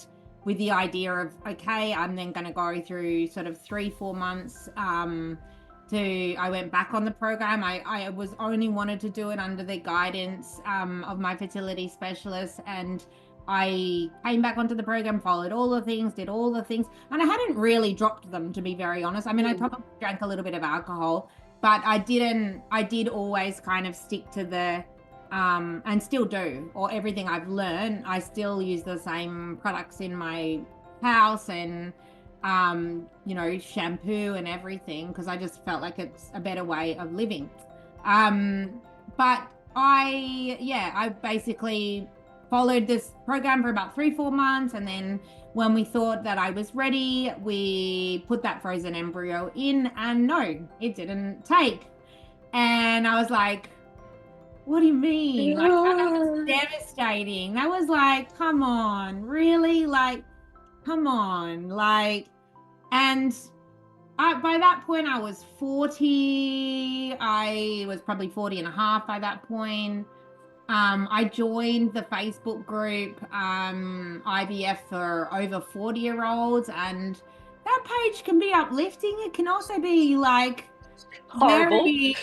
with the idea of, okay, I'm then going to go through sort of 3-4 months. I went back on the program. I was only wanted to do it under the guidance of my fertility specialist, and I came back onto the program, followed all the things, did all the things, and I hadn't really dropped them, to be very honest. I mean, I probably drank a little bit of alcohol, but I did always kind of stick to the and still do, or everything I've learned. I still use the same products in my house, and shampoo and everything, because I just felt like it's a better way of living. But I basically followed this program for about 3-4 months, and then when we thought that I was ready, we put that frozen embryo in, and no, it didn't take. And I was like, what do you mean? Like, that was devastating. That was like, come on, really? Like, come on. Like, and by that point, I was 40. I was probably 40 and a half by that point. I joined the Facebook group, IVF for over 40-year-olds, and that page can be uplifting. It can also be like Horrible. very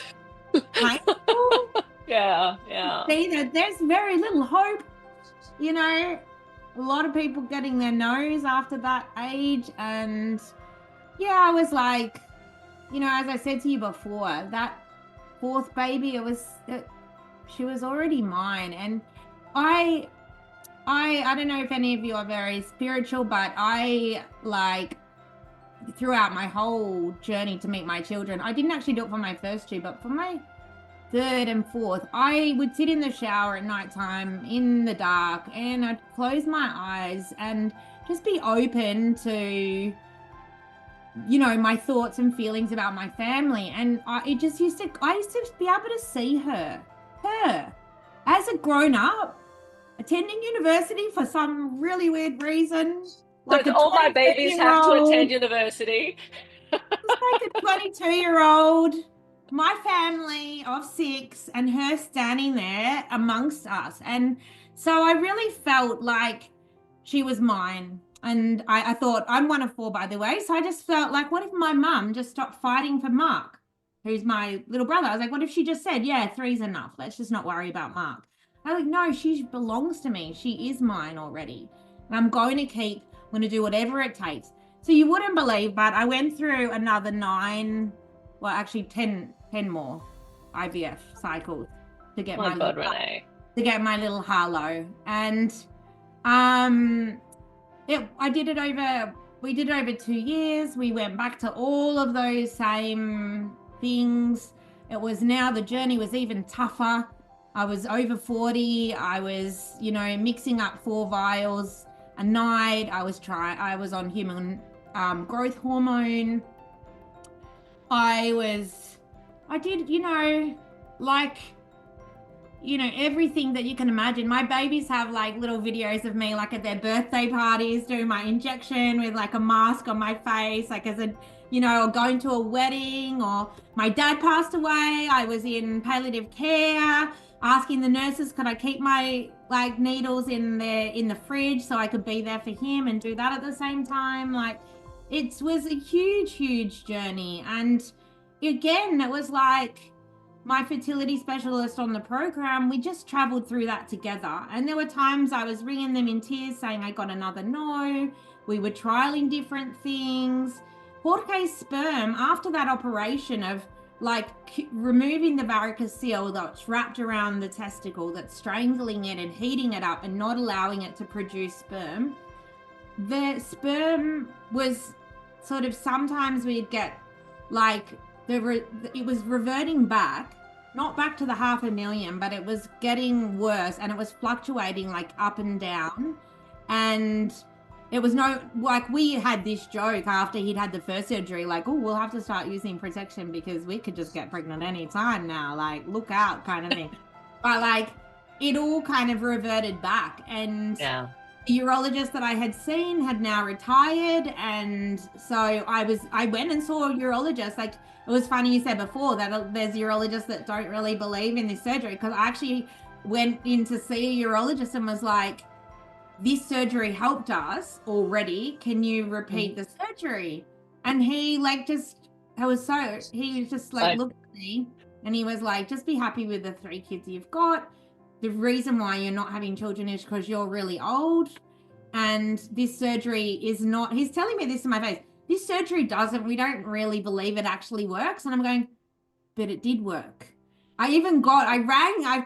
painful. Yeah, yeah. See that there's very little hope, a lot of people getting their nose after that age. And yeah, I was like, as I said to you before, that fourth baby, she was already mine. And I don't know if any of you are very spiritual, but I, like, throughout my whole journey to meet my children, I didn't actually do it for my first two, but for my third and fourth, I would sit in the shower at nighttime in the dark, and I'd close my eyes and just be open to, my thoughts and feelings about my family. And I used to be able to see her as a grown up, attending university for some really weird reason, like So a all my 22 babies year have to attend old university. Just like a 22-year-old, my family of 6, and her standing there amongst us. And so I really felt like she was mine. And I thought, I'm one of 4, by the way. So I just felt like, what if my mum just stopped fighting for Mark, who's my little brother? I was like, what if she just said, yeah, 3's enough. Let's just not worry about Mark. I was like, no, she belongs to me. She is mine already. And I'm going to do whatever it takes. So you wouldn't believe, but I went through another 9, well, actually 10 more IVF cycles to get My God, Renee. my little Harlow. And we did it over 2 years. We went back to all of those same things. The journey was even tougher. I was over 40. I was, mixing up 4 vials a night. I was on human growth hormone. I did, everything that you can imagine. My babies have like little videos of me, like at their birthday parties, doing my injection with like a mask on my face, like or going to a wedding, or my dad passed away. I was in palliative care, asking the nurses, could I keep my like needles in the fridge so I could be there for him and do that at the same time. Like, it was a huge, huge journey. And again, it was like, my fertility specialist on the program, we just traveled through that together. And there were times I was ringing them in tears saying I got another no. We were trialing different things. Jorge's sperm, after that operation of like removing the varicocele that's wrapped around the testicle, that's strangling it and heating it up and not allowing it to produce sperm, the sperm was sort of, sometimes we'd get like it was reverting back, not back to the 500,000, but it was getting worse and it was fluctuating like up and down. And it was no, like we had this joke after he'd had the first surgery, like, oh, we'll have to start using protection because we could just get pregnant anytime now, like look out kind of thing. But like it all kind of reverted back. And Yeah. the urologist that I had seen had now retired. And so I went and saw a urologist. Like, it was funny you said before that there's urologists that don't really believe in this surgery, because I actually went in to see a urologist and was like, this surgery helped us already. Can you repeat the surgery? And he like just, he just like looked at me and he was like, just be happy with the 3 kids you've got. The reason why you're not having children is because you're really old. And this surgery is not, he's telling me this in my face, this surgery we don't really believe it actually works. And I'm going, but it did work. I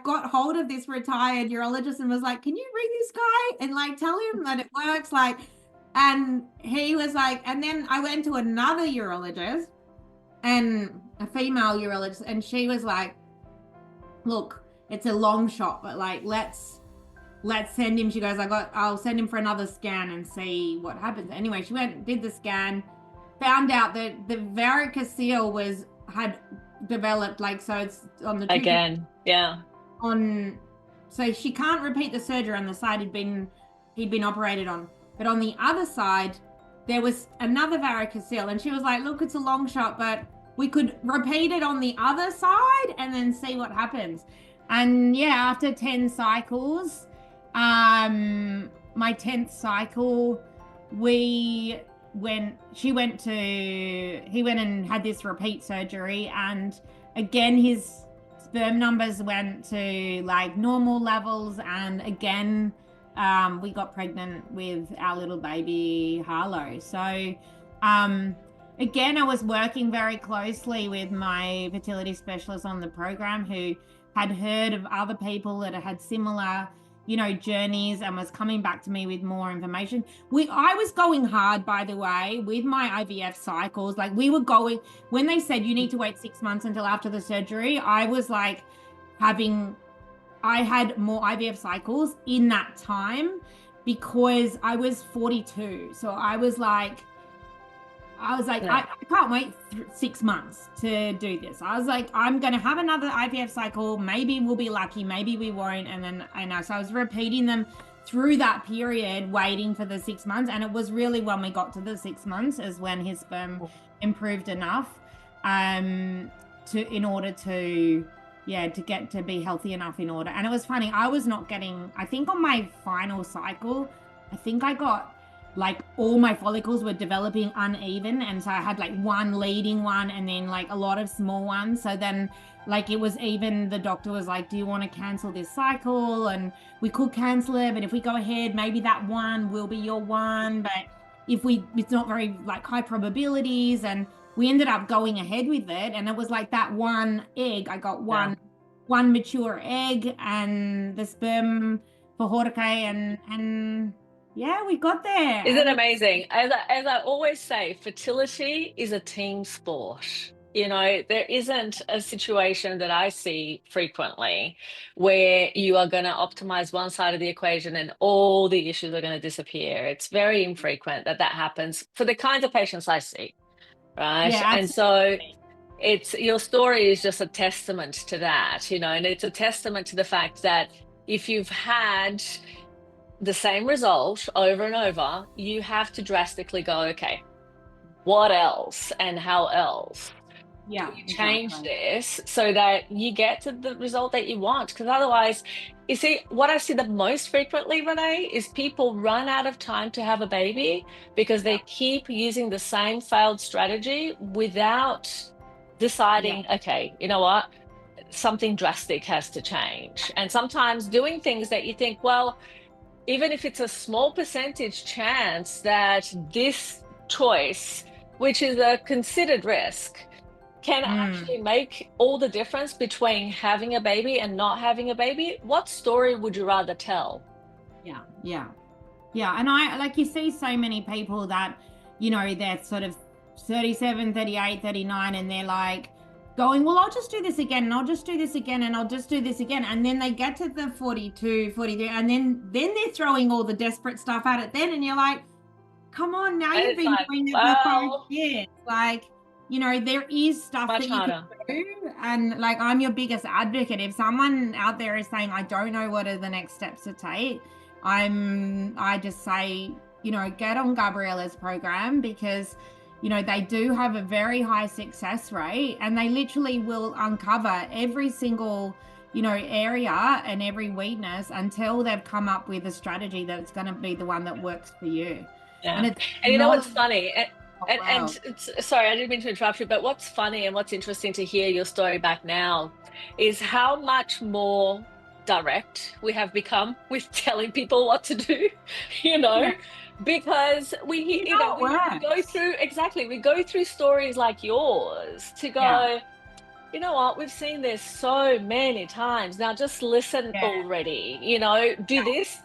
got hold of this retired urologist and was like, can you ring this guy and like tell him that it works? Like, and he was like, and then I went to another urologist, and a female urologist, and she was like, look, it's a long shot, but like, let's send him. She goes, I'll send him for another scan and see what happens. Anyway, she went, did the scan, found out that the varicocele had developed, like, so it's on the again, yeah. So she can't repeat the surgery on the side he'd been operated on, but on the other side there was another varicocele, and she was like, look, it's a long shot, but we could repeat it on the other side and then see what happens. And yeah, after 10 cycles, my 10th cycle, he went and had this repeat surgery, and again his sperm numbers went to like normal levels, and again we got pregnant with our little baby Harlow. So again, I was working very closely with my fertility specialist on the program, who had heard of other people that had similar, journeys, and was coming back to me with more information. I was going hard, by the way, with my IVF cycles. Like, we were going, when they said you need to wait 6 months until after the surgery, I was like I had more IVF cycles in that time because I was 42. So I was like, I can't wait 6 months to do this. I was like, I'm going to have another IVF cycle. Maybe we'll be lucky. Maybe we won't. And then so I was repeating them through that period, waiting for the 6 months. And it was really when we got to the 6 months is when his sperm improved enough in order to get to be healthy enough in order. And it was funny. I was not getting, I think on my final cycle, I think I got, like, all my follicles were developing uneven, and so I had like one leading one and then like a lot of small ones. So then, like, it was even, the doctor was like, do you want to cancel this cycle? And we could cancel it, but if we go ahead, maybe that one will be your one, but it's not very like high probabilities. And we ended up going ahead with it, and it was like that one egg, I got one mature egg and the sperm for Jorge, and yeah, we got there. Isn't it amazing? As I always say, fertility is a team sport. There isn't a situation that I see frequently where you are going to optimize one side of the equation and all the issues are going to disappear. It's very infrequent that happens for the kinds of patients I see, right? Yeah, and so your story is just a testament to that, and it's a testament to the fact that if you've had the same result over and over, you have to drastically go, okay, what else and how else do you change this so that you get to the result that you want? Because otherwise, you see, what I see the most frequently, Renee, is people run out of time to have a baby because they keep using the same failed strategy without deciding, okay, you know what? something drastic has to change. And sometimes doing things that you think, well, even if it's a small percentage chance that this choice, which is a considered risk, can Mm, actually make all the difference between having a baby and not having a baby, what story would you rather tell? yeah, yeah. Yeah, and I like you see so many people that, they're sort of 37, 38, 39, and they're like going, well, I'll just do this again, and I'll just do this again, and I'll just do this again. And then they get to the 42, 43, and then they're throwing all the desperate stuff at it then, and you're like, come on, now And you've it's been like, doing it for five well, years. Like, there is stuff much that you can harder. do. And like, I'm your biggest advocate. If someone out there is saying, I don't know what are the next steps to take, I just say, get on Gabriela's program because, they do have a very high success rate and they literally will uncover every single, area and every weakness until they've come up with a strategy that's going to be the one that works for you. And Yeah. it's And you know what's not, funny? oh, And wow. sorry, I didn't mean to interrupt you, but what's funny and what's interesting to hear your story back now is how much more direct we have become with telling people what to do, you Yeah, know, because you know it we go works. through exactly, we go through stories like yours to Yeah, go, you know what, we've seen this so many times. Now just listen yeah, already, do this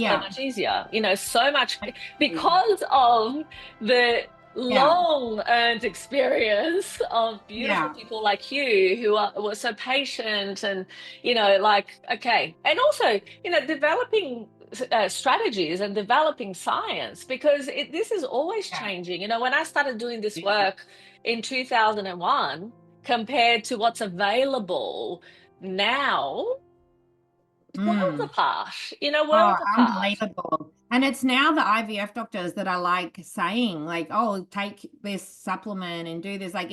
so yeah, much easier, so much yeah, because of the yeah, long earned experience of beautiful yeah, people like you who were so patient and, like, okay. And also, developing strategies and developing science because this is always changing. When I started doing this yeah. work in 2001 compared to what's available now, worlds Mm. apart, Oh, worlds apart. unbelievable. And it's now the IVF doctors that are like saying, like, oh, take this supplement and do this. Like,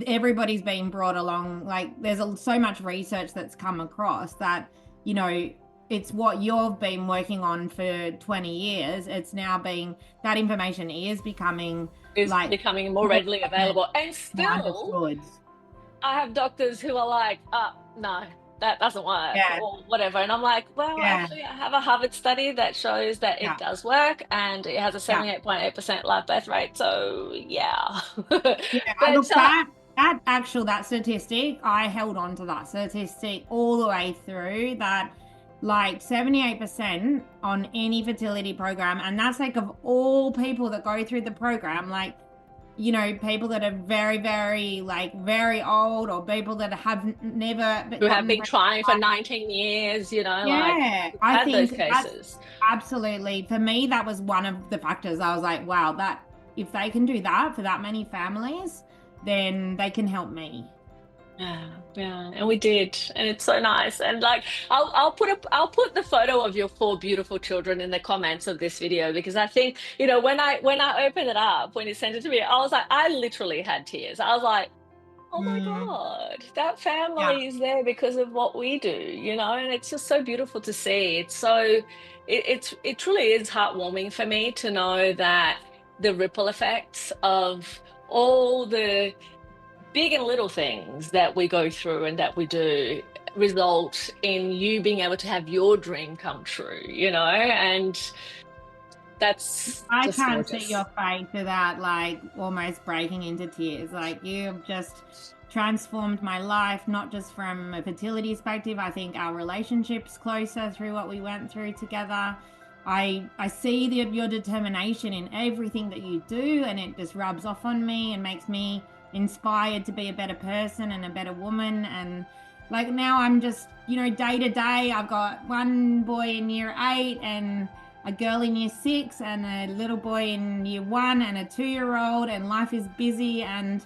everybody's being brought along. Like, there's so much research that's come across that, you know, it's what you've been working on for 20 years. It's now being, that information is becoming Is like becoming more more readily common, available. And more still, understood. I have doctors who are like, no, that doesn't work Yeah, or whatever. And I'm like, well, yeah, actually, I have a Harvard study that shows that it yeah, does work and it has a yeah. 78.8% live birth rate. So, yeah. Yeah, But look, that statistic, I held on to that statistic all the way through that like 78% on any fertility program. And that's like of all people that go through the program, like, people that are very, very, like very old or people that have never who have gotten been pregnant. trying for 19 years, like, Yeah, we've I had those think that's cases. absolutely, for me, that was one of the factors. I was like, wow, that if they can do that for that many families, then they can help me. Yeah, yeah, and we did, and it's so nice. And like, I'll put the photo of your four beautiful children in the comments of this video because I think when I opened it up when you sent it to me, I was like, I literally had tears. I was like, oh my Mm, God, that yeah, family is there because of what we do, and it's just so beautiful to see. It's so it truly is heartwarming for me to know that the ripple effects of all the big and little things that we go through and that we do result in you being able to have your dream come true, and that's I just can't see your gorgeous. face without like almost breaking into tears. Like you've just transformed my life, not just from a fertility perspective. I think our relationship's closer through what we went through together. I see your determination in everything that you do, and it just rubs off on me and makes me inspired to be a better person and a better woman. And like now I'm just, day to day, I've got one boy in year 8 and a girl in year 6 and a little boy in year 1 and a 2-year-old, and life is busy, and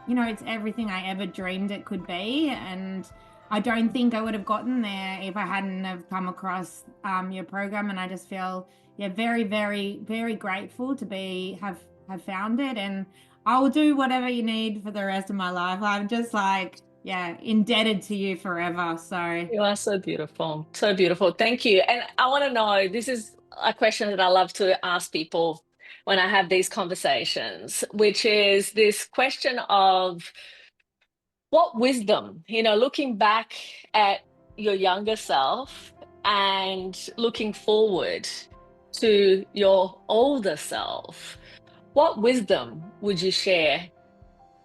it's everything I ever dreamed it could be. And I don't think I would have gotten there if I hadn't have come across your program. And I just feel, yeah, very, very, very grateful to have found it. And I will do whatever you need for the rest of my life. I'm just like, yeah, indebted to you forever. So You are so beautiful, so beautiful. Thank you. And I want to know, this is a question that I love to ask people when I have these conversations, which is this question of what wisdom, looking back at your younger self and looking forward to your older self, what wisdom would you share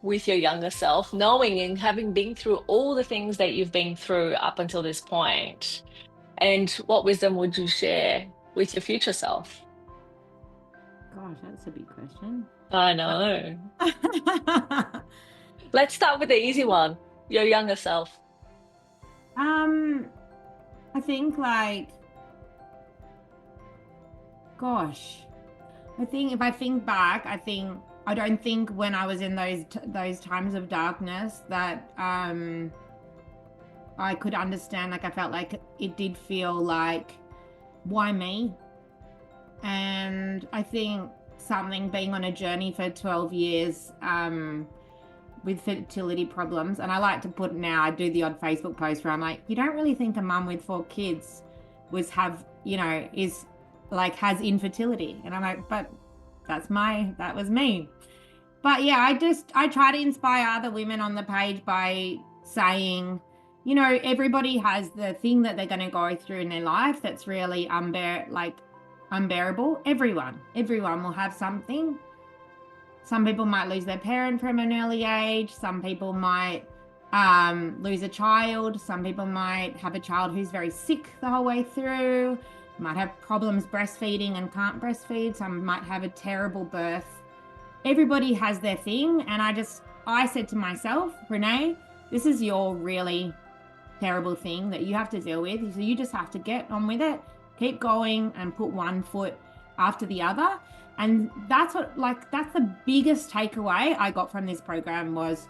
with your younger self, knowing and having been through all the things that you've been through up until this point? And what wisdom would you share with your future self? Gosh, that's a big question. I know. Let's start with the easy one, your younger self. I think like, gosh, I think if I think back, I don't think when I was in those times of darkness that I could understand. Like I felt like it did feel like, why me? And I think something being on a journey for 12 years with fertility problems, and I like to put now, I do the odd Facebook post where I'm like, you don't really think a mum with 4 kids is like has infertility. And I'm like, but that was me. But yeah, I try to inspire other women on the page by saying, everybody has the thing that they're going to go through in their life that's really unbearable. Everyone will have something. Some people might lose their parent from an early age. Some people might lose a child. Some people might have a child who's very sick the whole way through, might have problems breastfeeding and can't breastfeed. Some might have a terrible birth. Everybody has their thing. And I said to myself, Renee, this is your really terrible thing that you have to deal with. So you just have to get on with it, keep going, and put one foot after the other. And that's the biggest takeaway I got from this program was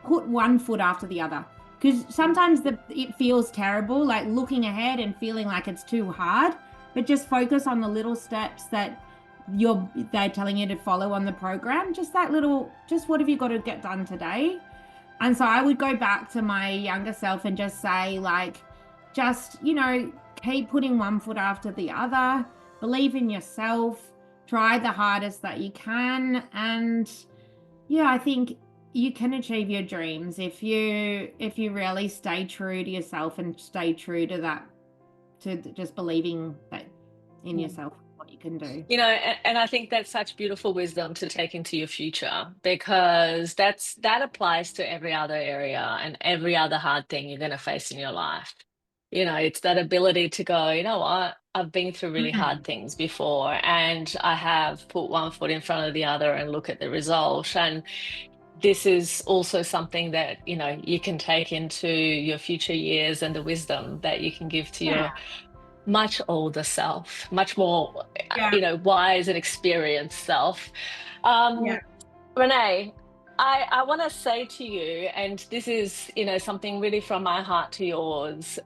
put one foot after the other. Because sometimes it feels terrible, like looking ahead and feeling like it's too hard, but just focus on the little steps that they're telling you to follow on the program. Just what have you got to get done today? And so I would go back to my younger self and just say, keep putting one foot after the other, believe in yourself, try the hardest that you can. And yeah, I think you can achieve your dreams if you really stay true to yourself and stay true to that, to just believing that in yourself, what you can do. And I think that's such beautiful wisdom to take into your future, because that applies to every other area and every other hard thing you're going to face in your life. It's that ability to go, you know what, I've been through really hard things before, and I have put one foot in front of the other and look at the result. And this is also something that, you can take into your future years, and the wisdom that you can give to your much older self, much more, wise and experienced self. Renee, I want to say to you, and this is, something really from my heart to yours,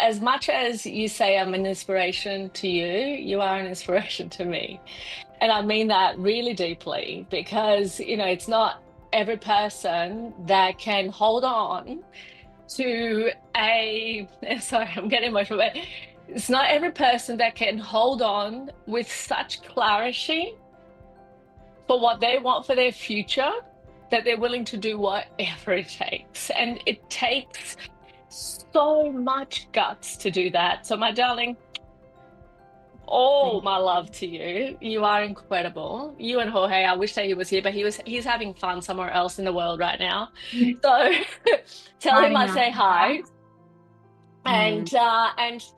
as much as you say I'm an inspiration to you, you are an inspiration to me. And I mean that really deeply, because, it's not every person that can hold on to sorry, I'm getting emotional, but it's not every person that can hold on with such clarity for what they want for their future, that they're willing to do whatever it takes. And it takes so much guts to do that. So my darling, all my love to you. You are incredible. You and Jorge, I wish that he was here, but he's having fun somewhere else in the world right now. So tell him I say hi. And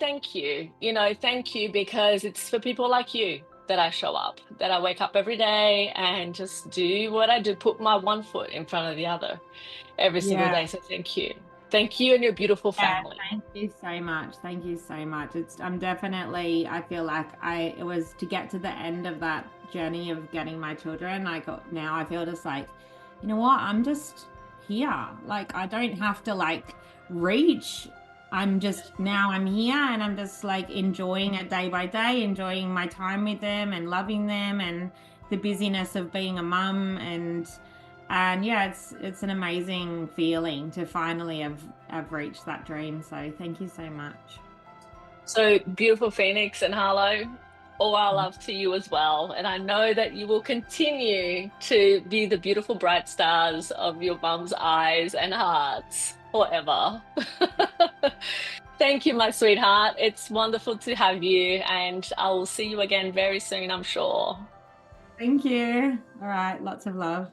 thank you. Thank you, because it's for people like you that I show up, that I wake up every day and just do what I do, put my one foot in front of the other every single day. So thank you. Thank you and your beautiful family. Thank you so much. Thank you so much. I feel like it was to get to the end of that journey of getting my children. I feel just like, you know what? I'm just here. Like, I don't have to reach. I'm here, and I'm just enjoying it day by day, enjoying my time with them and loving them, and the busyness of being a mum. And yeah, it's an amazing feeling to finally have reached that dream. So thank you so much. So beautiful, Phoenix and Harlow, all our love to you as well. And I know that you will continue to be the beautiful bright stars of your mum's eyes and hearts forever. Thank you, my sweetheart. It's wonderful to have you, and I will see you again very soon, I'm sure. Thank you. All right. Lots of love.